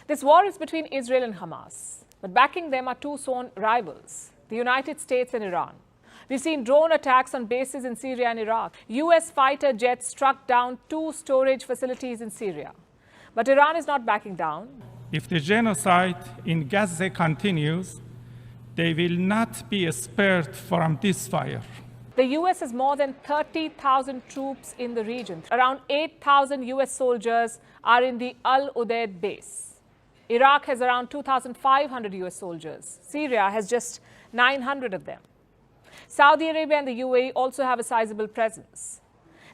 This war is between Israel and Hamas, but backing them are two sworn rivals, the United States and Iran. We've seen drone attacks on bases in Syria and Iraq. US fighter jets struck down 2 storage facilities in Syria. But Iran is not backing down. If the genocide in Gaza continues, they will not be spared from this fire. The US has more than 30,000 troops in the region. Around 8,000 US soldiers are in the Al Udeid base. Iraq has around 2,500 US soldiers. Syria has just 900 of them. Saudi Arabia and the UAE also have a sizable presence.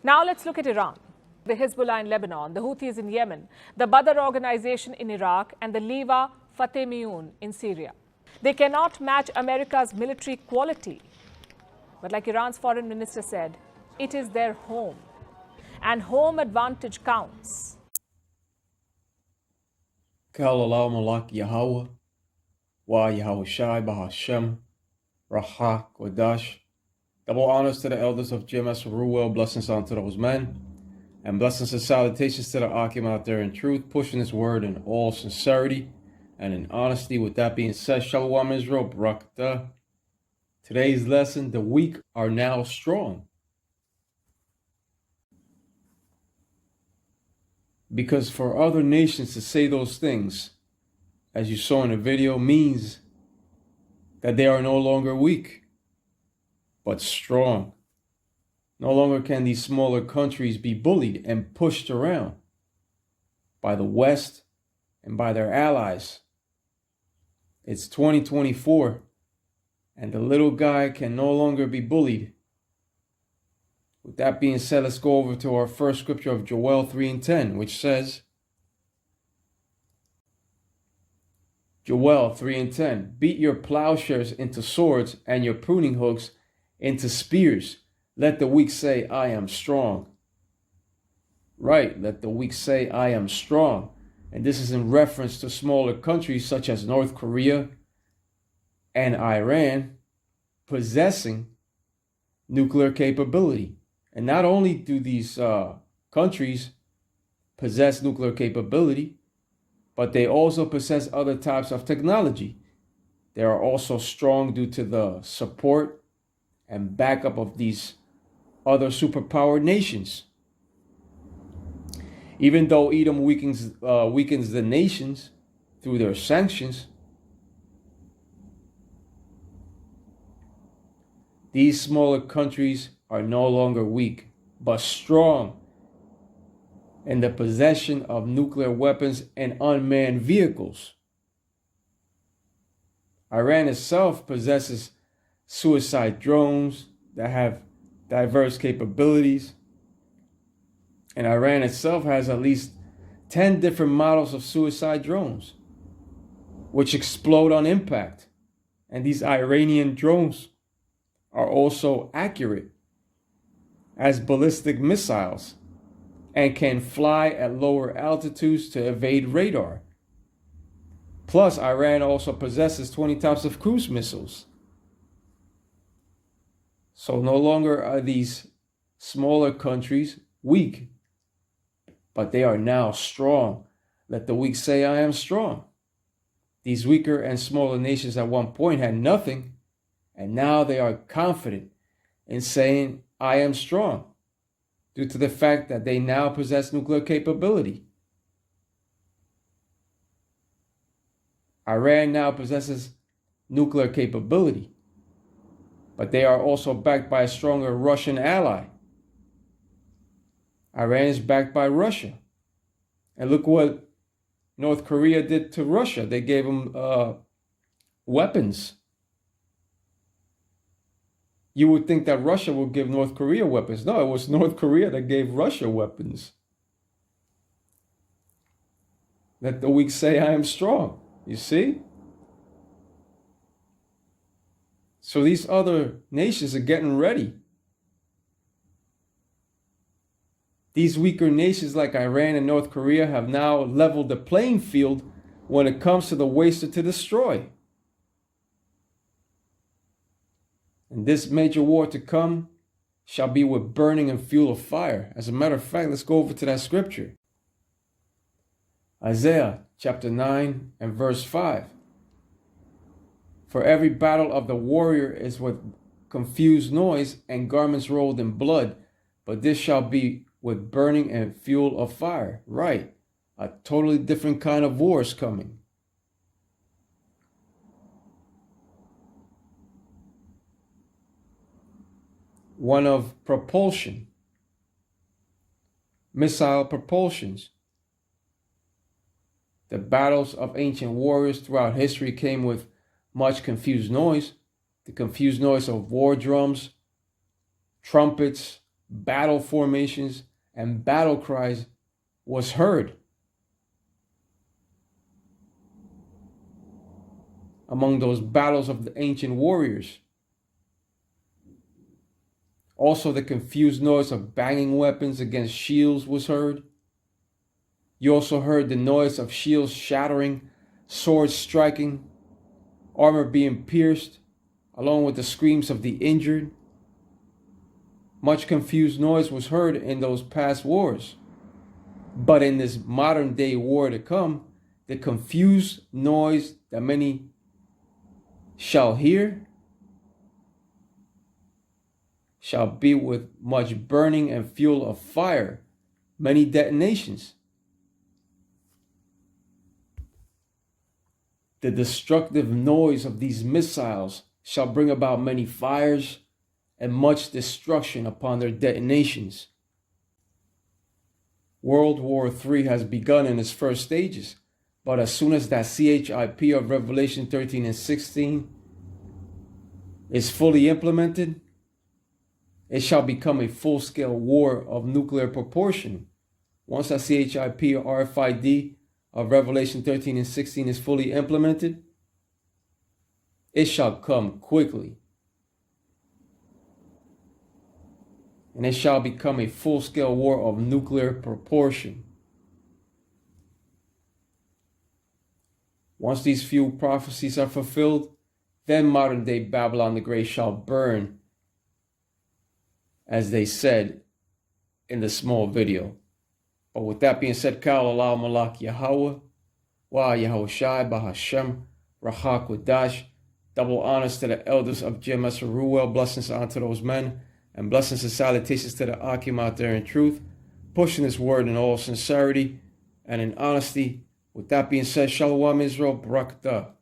Now let's look at Iran. The Hezbollah in Lebanon, the Houthis in Yemen, the Badr organization in Iraq, and the Liwa Fatemiyun in Syria. They cannot match America's military quality. But like Iran's foreign minister said, it is their home. And home advantage counts. Kal Allah Malak Yahweh, Wa Yahweh Shai Bahashem, Raha Kodash. Double honors to the elders of GMS Ruel, blessings unto those men, and blessings and salutations to the Akim out there in truth, pushing this word in all sincerity and in honesty. With that being said, Shalom Israel, Barakatah. Today's lesson, the weak are now strong. Because for other nations to say those things, as you saw in the video, means that they are no longer weak, but strong. No longer can these smaller countries be bullied and pushed around by the West and by their allies. It's 2024, and the little guy can no longer be bullied. With that being said, let's go over to our first scripture of Joel 3:10, which says, Joel 3:10, beat your plowshares into swords and your pruning hooks into spears. Let the weak say, I am strong. Right, let the weak say, I am strong. And this is in reference to smaller countries such as North Korea and Iran possessing nuclear capability. And not only do these countries possess nuclear capability, but they also possess other types of technology. They are also strong due to the support and backup of these other superpower nations. Even though Edom weakens the nations through their sanctions, these smaller countries are no longer weak, but strong in the possession of nuclear weapons and unmanned vehicles. Iran itself possesses suicide drones that have diverse capabilities. And Iran itself has at least 10 different models of suicide drones, which explode on impact. And these Iranian drones are also accurate as ballistic missiles and can fly at lower altitudes to evade radar. Plus, Iran also possesses 20 types of cruise missiles. So no longer are these smaller countries weak, but they are now strong. Let the weak say, I am strong. These weaker and smaller nations at one point had nothing, and now they are confident in saying, I am strong, due to the fact that they now possess nuclear capability. Iran now possesses nuclear capability, but they are also backed by a stronger Russian ally. Iran is backed by Russia. And look what North Korea did to Russia. They gave them weapons. You would think that Russia would give North Korea weapons. No, it was North Korea that gave Russia weapons. Let the weak say, I am strong. You see? So these other nations are getting ready. These weaker nations like Iran and North Korea have now leveled the playing field when it comes to the waster to destroy. And this major war to come shall be with burning and fuel of fire. As a matter of fact, let's go over to that scripture. Isaiah chapter 9 and verse 5. For every battle of the warrior is with confused noise and garments rolled in blood, but this shall be with burning and fuel of fire. Right. A totally different kind of war is coming. One of propulsion, missile propulsions. The battles of ancient warriors throughout history came with much confused noise. The confused noise of war drums, trumpets, battle formations, and battle cries was heard. Among those battles of the ancient warriors. Also, the confused noise of banging weapons against shields was heard. You also heard the noise of shields shattering, swords striking, armor being pierced, along with the screams of the injured. Much confused noise was heard in those past wars. But in this modern day war to come, the confused noise that many shall hear shall be with much burning and fuel of fire, many detonations. The destructive noise of these missiles shall bring about many fires and much destruction upon their detonations. World War III has begun in its first stages, but as soon as that CHIP of Revelation 13 and 16 is fully implemented, it shall become a full-scale war of nuclear proportion. Once that CHIP or RFID of Revelation 13 and 16 is fully implemented, it shall come quickly. And it shall become a full-scale war of nuclear proportion. Once these few prophecies are fulfilled, then modern-day Babylon the Great shall burn, as they said in the small video. But with that being said, Kal Allah Malak Yahweh, Wa Yahushai Bahashem, Rahak Wadash, double honors to the elders of GMS Ruel, blessings unto those men, and blessings and salutations to the Akim out there in truth, pushing this word in all sincerity and in honesty. With that being said, Shalom Israel, Barakatah.